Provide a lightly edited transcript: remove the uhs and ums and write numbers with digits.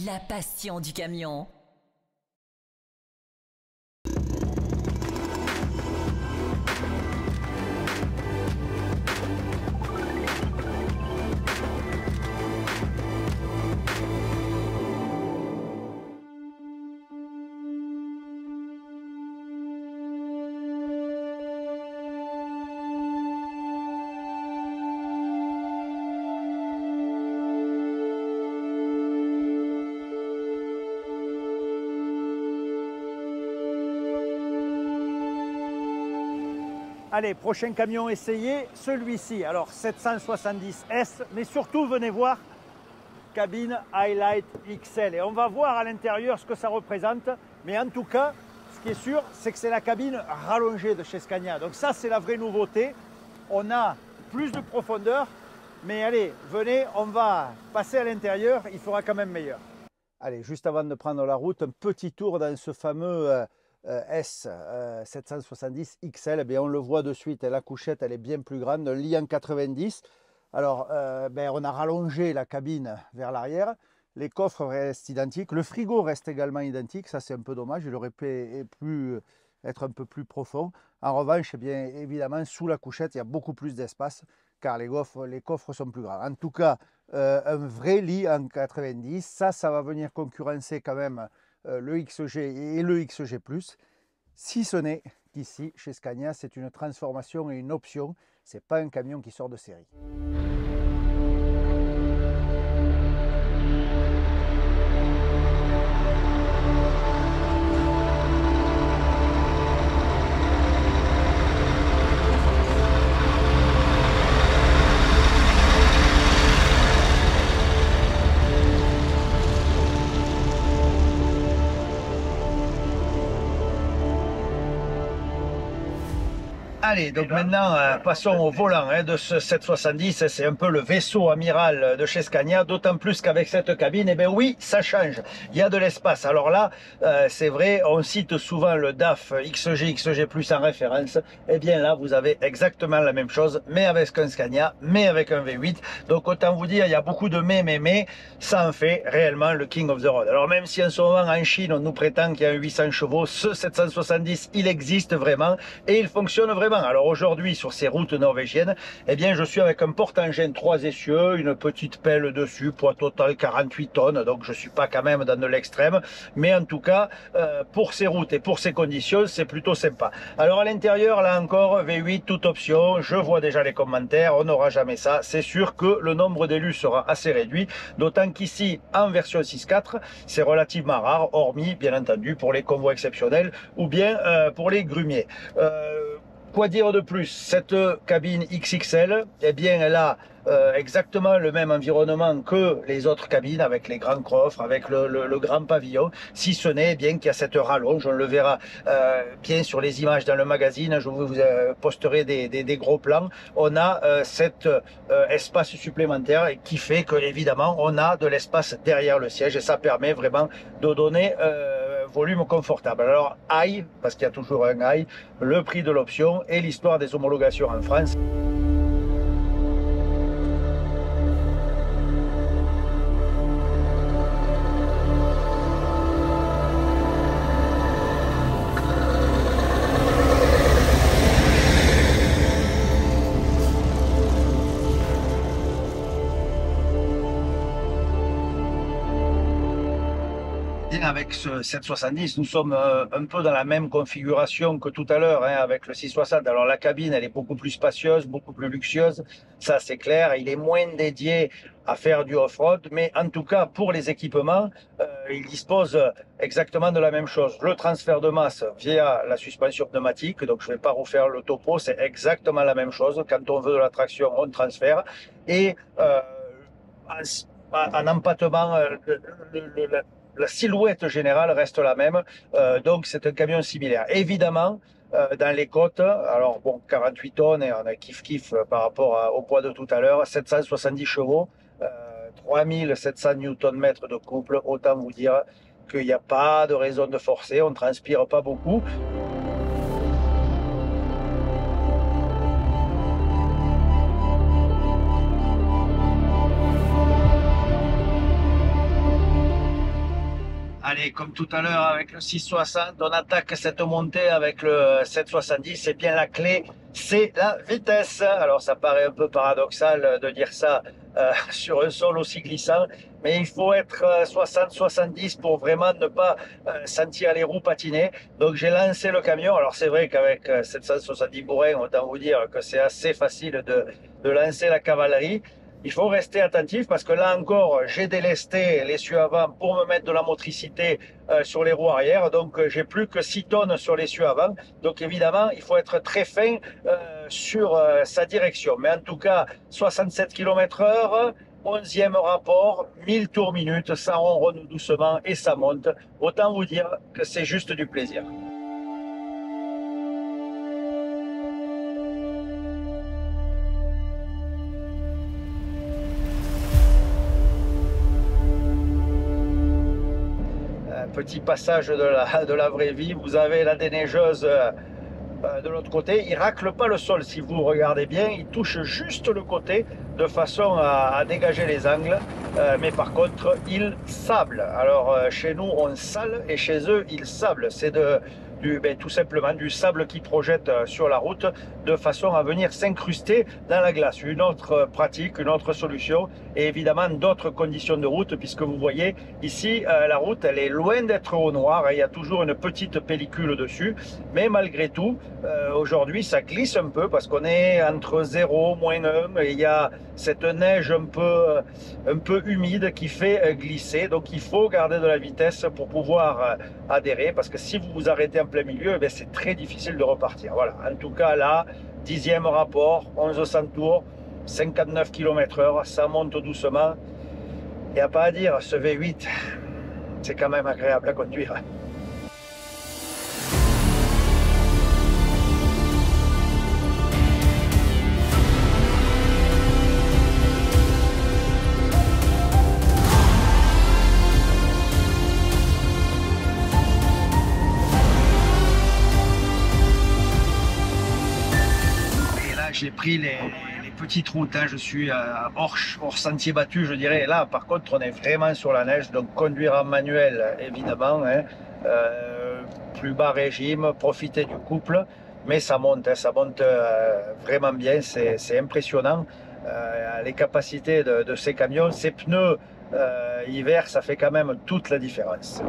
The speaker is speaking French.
La passion du camion. Allez, prochain camion essayé, celui-ci. Alors 770S, mais surtout venez voir cabine Highlight XL. Et on va voir à l'intérieur ce que ça représente. Mais en tout cas, ce qui est sûr, c'est que c'est la cabine rallongée de chez Scania. Donc ça, c'est la vraie nouveauté. On a plus de profondeur. Mais allez, venez, on va passer à l'intérieur. Il fera quand même meilleur. Allez, juste avant de prendre la route, un petit tour dans ce fameux S770 XL. Eh bien, on le voit de suite, la couchette elle est bien plus grande, un lit en 90. Alors on a rallongé la cabine vers l'arrière, les coffres restent identiques, le frigo reste également identique, ça c'est un peu dommage, il aurait pu être un peu plus profond. En revanche, eh bien, évidemment sous la couchette il y a beaucoup plus d'espace car les coffres sont plus grands. En tout cas, un vrai lit en 90, ça va venir concurrencer quand même le XG et le XG+, si ce n'est qu'ici, chez Scania, c'est une transformation et une option, ce n'est pas un camion qui sort de série. Allez, donc maintenant, passons au volant de ce 770. C'est un peu le vaisseau amiral de chez Scania, d'autant plus qu'avec cette cabine, eh bien oui, ça change. Il y a de l'espace. Alors là, c'est vrai, on cite souvent le DAF XG, XG+, en référence. Eh bien là, vous avez exactement la même chose, mais avec un Scania, mais avec un V8. Donc autant vous dire, il y a beaucoup de mais, ça en fait réellement le King of the Road. Alors même si en ce moment, en Chine, on nous prétend qu'il y a un 800 chevaux, ce 770, il existe vraiment et il fonctionne vraiment. Alors aujourd'hui sur ces routes norvégiennes, eh bien je suis avec un porte-engin 3 essieux, une petite pelle dessus, poids total 48 tonnes, donc je suis pas quand même dans de l'extrême, mais en tout cas pour ces routes et pour ces conditions, c'est plutôt sympa. Alors à l'intérieur, là encore, V8, toute option, je vois déjà les commentaires, on n'aura jamais ça, c'est sûr que le nombre d'élus sera assez réduit, d'autant qu'ici en version 6.4, c'est relativement rare, hormis bien entendu pour les convois exceptionnels ou bien pour les grumiers. Quoi dire de plus? Cette cabine XXL, eh bien, elle a exactement le même environnement que les autres cabines, avec les grands coffres, avec le grand pavillon, si ce n'est bien qu'il y a cette rallonge, on le verra bien sur les images dans le magazine, je vous posterai des gros plans, on a cet espace supplémentaire qui fait que évidemment on a de l'espace derrière le siège et ça permet vraiment de donner volume confortable. Alors aïe, parce qu'il y a toujours un aïe, le prix de l'option et l'histoire des homologations en France. Avec ce 770, nous sommes un peu dans la même configuration que tout à l'heure avec le 660. Alors la cabine, elle est beaucoup plus spacieuse, beaucoup plus luxueuse, ça c'est clair. Il est moins dédié à faire du off-road, mais en tout cas pour les équipements, il dispose exactement de la même chose. Le transfert de masse via la suspension pneumatique, donc je ne vais pas refaire le topo, c'est exactement la même chose. Quand on veut de la traction, on transfère. Et en empattement, la silhouette générale reste la même, donc c'est un camion similaire. Évidemment, dans les côtes, alors bon, 48 tonnes et on a kiff par rapport au poids de tout à l'heure, 770 chevaux, 3700 Nm de couple, autant vous dire qu'il n'y a pas de raison de forcer, on ne transpire pas beaucoup. Allez, comme tout à l'heure avec le 660, on attaque cette montée avec le 770. Et bien la clé, c'est la vitesse. Alors ça paraît un peu paradoxal de dire ça sur un sol aussi glissant, mais il faut être 60-70 pour vraiment ne pas sentir les roues patiner. Donc j'ai lancé le camion. Alors c'est vrai qu'avec 770 bourrins, autant vous dire que c'est assez facile de lancer la cavalerie. Il faut rester attentif parce que là encore, j'ai délesté l'essieu avant pour me mettre de la motricité sur les roues arrière. Donc, j'ai plus que 6 tonnes sur l'essieu avant. Donc, évidemment, il faut être très fin sur sa direction. Mais en tout cas, 67 km/h, 11e rapport, 1000 tours minute, ça ronronne doucement et ça monte. Autant vous dire que c'est juste du plaisir. Petit passage de la vraie vie, vous avez la déneigeuse de l'autre côté, il racle pas le sol si vous regardez bien, il touche juste le côté de façon à dégager les angles, mais par contre il sable. Alors chez nous on sale et chez eux il sable, c'est tout simplement du sable qui projette sur la route de façon à venir s'incruster dans la glace. Une autre pratique, une autre solution et évidemment d'autres conditions de route puisque vous voyez ici la route elle est loin d'être au noir, il y a toujours une petite pellicule dessus, mais malgré tout aujourd'hui ça glisse un peu parce qu'on est entre 0, -1 et il y a cette neige un peu humide qui fait glisser, donc il faut garder de la vitesse pour pouvoir adhérer parce que si vous vous arrêtez en plein milieu, eh c'est très difficile de repartir. Voilà, en tout cas là, 10e rapport, 1100 tours, 59 km/h, ça monte doucement. Il n'y a pas à dire, ce V8, c'est quand même agréable à conduire. J'ai pris les petites routes, hein. Je suis hors sentier battu, je dirais. Et là, par contre, on est vraiment sur la neige, donc conduire en manuel, évidemment, hein. Plus bas régime, profiter du couple, mais ça monte, hein, ça monte vraiment bien, c'est impressionnant. Les capacités de ces camions, ces pneus hiver, ça fait quand même toute la différence.